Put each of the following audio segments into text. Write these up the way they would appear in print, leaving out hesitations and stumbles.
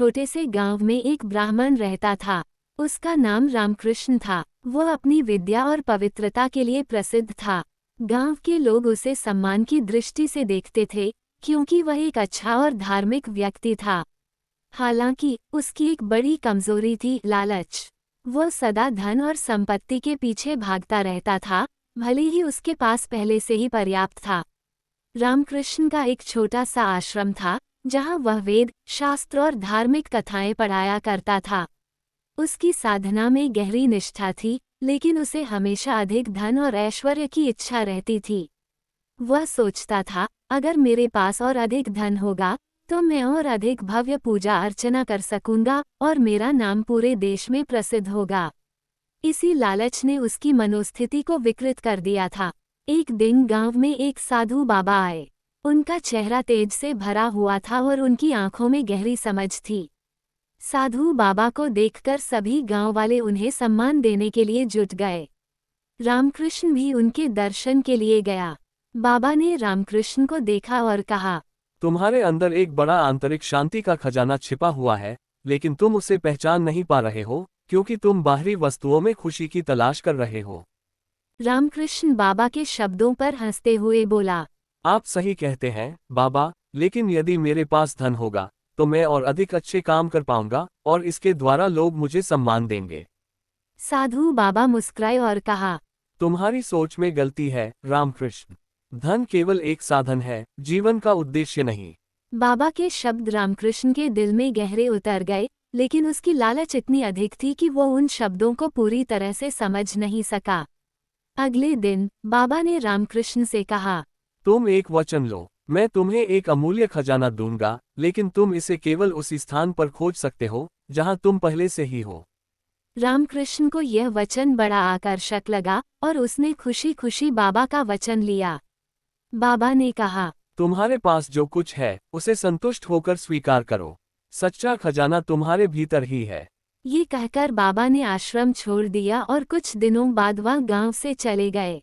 छोटे से गांव में एक ब्राह्मण रहता था। उसका नाम रामकृष्ण था। वो अपनी विद्या और पवित्रता के लिए प्रसिद्ध था। गांव के लोग उसे सम्मान की दृष्टि से देखते थे, क्योंकि वह एक अच्छा और धार्मिक व्यक्ति था। हालांकि उसकी एक बड़ी कमजोरी थी, लालच। वो सदा धन और संपत्ति के पीछे भागता रहता था, भले ही उसके पास पहले से ही पर्याप्त था। रामकृष्ण का एक छोटा सा आश्रम था, जहां वह वेद, शास्त्र और धार्मिक कथाएं पढ़ाया करता था। उसकी साधना में गहरी निष्ठा थी, लेकिन उसे हमेशा अधिक धन और ऐश्वर्य की इच्छा रहती थी। वह सोचता था, अगर मेरे पास और अधिक धन होगा तो मैं और अधिक भव्य पूजा अर्चना कर सकूंगा और मेरा नाम पूरे देश में प्रसिद्ध होगा। इसी लालच ने उसकी मनोस्थिति को विकृत कर दिया था। एक दिन गांव में एक साधु बाबा आए। उनका चेहरा तेज से भरा हुआ था और उनकी आंखों में गहरी समझ थी। साधु बाबा को देखकर सभी गांव वाले उन्हें सम्मान देने के लिए जुट गए। रामकृष्ण भी उनके दर्शन के लिए गया। बाबा ने रामकृष्ण को देखा और कहा, तुम्हारे अंदर एक बड़ा आंतरिक शांति का खजाना छिपा हुआ है, लेकिन तुम उसे पहचान नहीं पा रहे हो, क्योंकि तुम बाहरी वस्तुओं में खुशी की तलाश कर रहे हो। रामकृष्ण बाबा के शब्दों पर हंसते हुए बोला, आप सही कहते हैं बाबा, लेकिन यदि मेरे पास धन होगा तो मैं और अधिक अच्छे काम कर पाऊंगा और इसके द्वारा लोग मुझे सम्मान देंगे। साधु बाबा मुस्कुराए और कहा, तुम्हारी सोच में गलती है रामकृष्ण। धन केवल एक साधन है, जीवन का उद्देश्य नहीं। बाबा के शब्द रामकृष्ण के दिल में गहरे उतर गए, लेकिन उसकी लालच इतनी अधिक थी कि वो उन शब्दों को पूरी तरह से समझ नहीं सका। अगले दिन बाबा ने रामकृष्ण से कहा, तुम एक वचन लो, मैं तुम्हें एक अमूल्य खजाना दूंगा, लेकिन तुम इसे केवल उसी स्थान पर खोज सकते हो जहां तुम पहले से ही हो। रामकृष्ण को यह वचन बड़ा आकर्षक लगा और उसने खुशी खुशी बाबा का वचन लिया। बाबा ने कहा, तुम्हारे पास जो कुछ है उसे संतुष्ट होकर स्वीकार करो। सच्चा खजाना तुम्हारे भीतर ही है। ये कहकर बाबा ने आश्रम छोड़ दिया और कुछ दिनों बाद वह गांव से चले गए।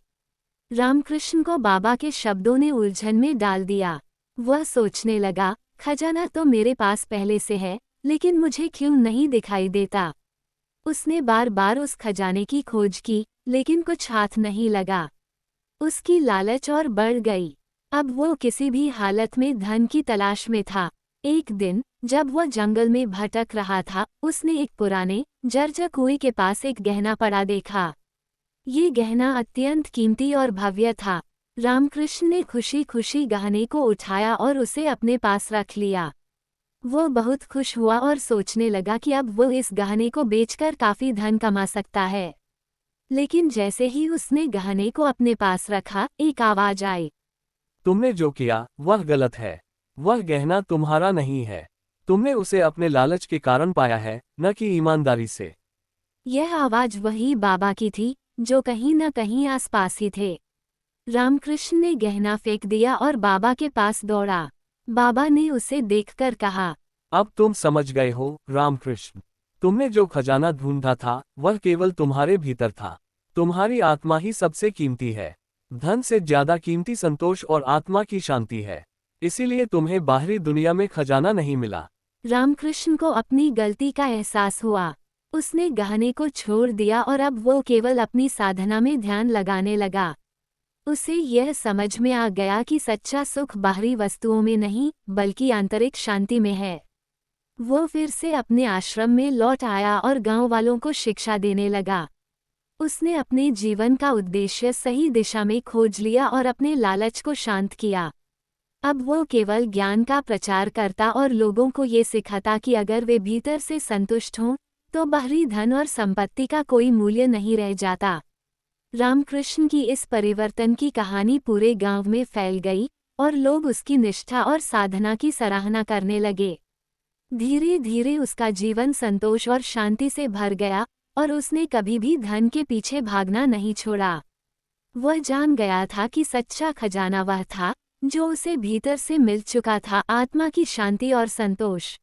रामकृष्ण को बाबा के शब्दों ने उलझन में डाल दिया। वह सोचने लगा, खजाना तो मेरे पास पहले से है, लेकिन मुझे क्यों नहीं दिखाई देता। उसने बार बार उस खजाने की खोज की, लेकिन कुछ हाथ नहीं लगा। उसकी लालच और बढ़ गई। अब वो किसी भी हालत में धन की तलाश में था। एक दिन जब वह जंगल में भटक रहा था, उसने एक पुराने जर्जर कुएं के पास एक गहना पड़ा देखा। ये गहना अत्यंत कीमती और भव्य था। रामकृष्ण ने खुशी खुशी गहने को उठाया और उसे अपने पास रख लिया। वो बहुत खुश हुआ और सोचने लगा कि अब वो इस गहने को बेचकर काफी धन कमा सकता है। लेकिन जैसे ही उसने गहने को अपने पास रखा, एक आवाज आई, तुमने जो किया वह गलत है। वह गहना तुम्हारा नहीं है। तुमने उसे अपने लालच के कारण पाया है, न कि ईमानदारी से। यह आवाज वही बाबा की थी, जो कहीं न कहीं आसपास ही थे। रामकृष्ण ने गहना फेंक दिया और बाबा के पास दौड़ा। बाबा ने उसे देखकर कहा, अब तुम समझ गए हो रामकृष्ण। तुमने जो खजाना ढूंढा था वह केवल तुम्हारे भीतर था। तुम्हारी आत्मा ही सबसे कीमती है। धन से ज्यादा कीमती संतोष और आत्मा की शांति है। इसीलिए तुम्हें बाहरी दुनिया में खजाना नहीं मिला। रामकृष्ण को अपनी गलती का एहसास हुआ। उसने गहने को छोड़ दिया और अब वो केवल अपनी साधना में ध्यान लगाने लगा। उसे यह समझ में आ गया कि सच्चा सुख बाहरी वस्तुओं में नहीं, बल्कि आंतरिक शांति में है। वो फिर से अपने आश्रम में लौट आया और गांव वालों को शिक्षा देने लगा। उसने अपने जीवन का उद्देश्य सही दिशा में खोज लिया और अपने लालच को शांत किया। अब वो केवल ज्ञान का प्रचार करता और लोगों को ये सिखाता कि अगर वे भीतर से संतुष्ट हों, तो बाहरी धन और संपत्ति का कोई मूल्य नहीं रह जाता। रामकृष्ण की इस परिवर्तन की कहानी पूरे गांव में फैल गई और लोग उसकी निष्ठा और साधना की सराहना करने लगे। धीरे धीरे उसका जीवन संतोष और शांति से भर गया और उसने कभी भी धन के पीछे भागना नहीं छोड़ा। वह जान गया था कि सच्चा खजाना वह था जो उसे भीतर से मिल चुका था, आत्मा की शांति और संतोष।